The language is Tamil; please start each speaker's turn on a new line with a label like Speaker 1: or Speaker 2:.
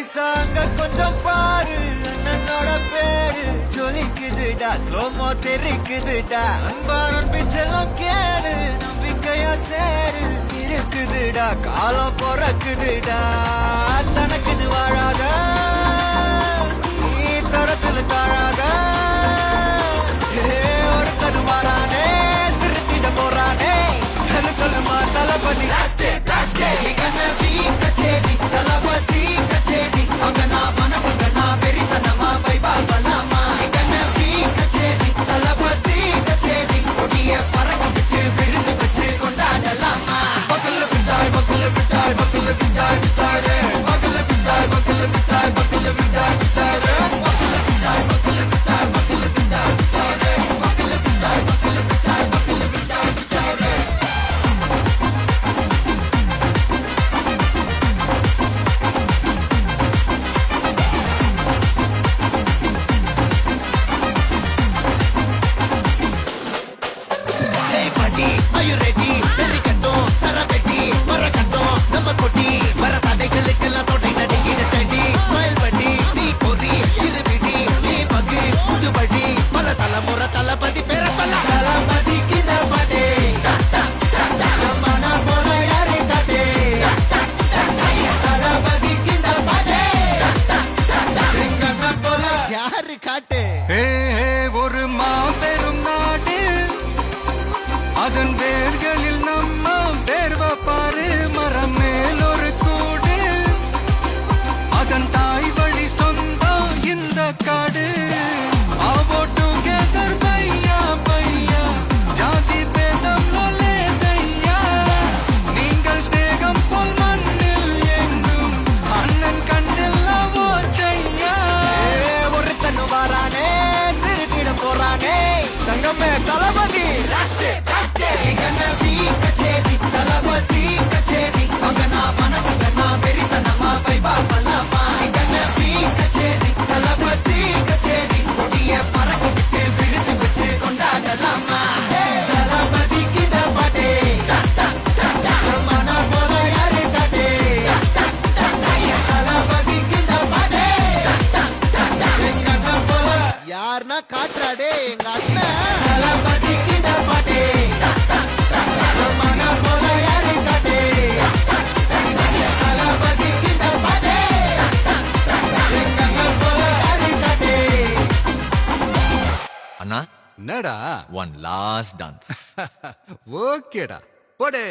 Speaker 1: நைசாங்க கொஞ்சம் பாரு அண்ணனோட பேரு ஜொலிக்குதுடா ஸ்லோமோ தெரிக்குதுடா அன்பாரன் பிச்செல்லாம் கேளு நம்பிக்கையா சேரு இருக்குதுடா காலம் பொறக்குதுடா தனக்குன்னு வாழாத நீ தரத்துல தாழாத ஒரு கது மாறானே திருத்திட போறானே தலு தலுமா தளபதி கச்சேரி தளபதி கச்சேரி அங்கனா மனபங்கனா வெறித்தனமா வைபாபலாமா கச்சேரி தளபதி கச்சேரி கொடிய பறக்க விட்டு விருந்து வச்சு கொண்டாடலாமா பக்கல்ல விட்டாய் பக்கல்ல விட்டாய் பக்கல்ல விட்டாய் விட்டாரே பக்கல்ல விட்டாய் பக்கல்ல விட்டாய் பக்கல்ல விட்டாய் விட்டாரே பக்கல்ல விட்டாய் பக்கல்ல விட்டாய் பக்கல்ல விட்டாய் விட்டாரே பக்கல்ல விட்டாய் பக்கல்ல விட்டாய் பக்கல்ல விட்டாய் விட்டாரே Are you ready? Very கட்டும் சரவெட்டி வர கட்டும் நம்ம கொட்டி வர தடைகளுக்கெல்லாம் தொட்டை நடுங்கின செடி ஸ்மைல் பண்ணி நீ பொறி இது விடி நீ பகு புதுபடி பல தலைமுறை தளபதி பேர சொல்ல தளபதிக்கு நம்படே மன போல யாரை காட்டே தளபதிக்கு நம்படே எங்க போல யாரு காட்டு ஒரு மாபெரும் நாடு அதன் வேர்களில் நம்ம வேர்வ பாரு மரம் மேல் ஒரு கூடு அதன் தாய் வழி சொந்தம் இந்த காடு ஆவோ டுகெதர் பையா பையா ஜாதி பேதம் லோலே தையா நீங்கள் ஸ்நேகம் போல் மண்ணில் எங்கும் அண்ணன் கண்ணில் அவோ செய்யா ஒருத்தனு வாரானே திருத்திட போறானே தங்கமே தளபதி கச்சேரி தளபதி கச்சேரி அங்கனா மனபங்கனா வெறித்தனமா வைபாபலாமா கச்சேரி தளபதி கச்சேரி கொடிய பறக்க விட்டு விழுந்து வச்சு கொண்டாடலாமா தளபதிக்கு நம்படே மன போல யாரு காட்டே தளபதிக்கு நம்படே எங்க அண்ணன் போல யாருன்னா காட்டுறாடே எங்க அண்ணன் தளபதிக்கு நம்படே
Speaker 2: அண்ணா
Speaker 3: என்னடா
Speaker 2: ஒன் லாஸ்ட் டான்ஸ்
Speaker 3: ஓகேடா போடே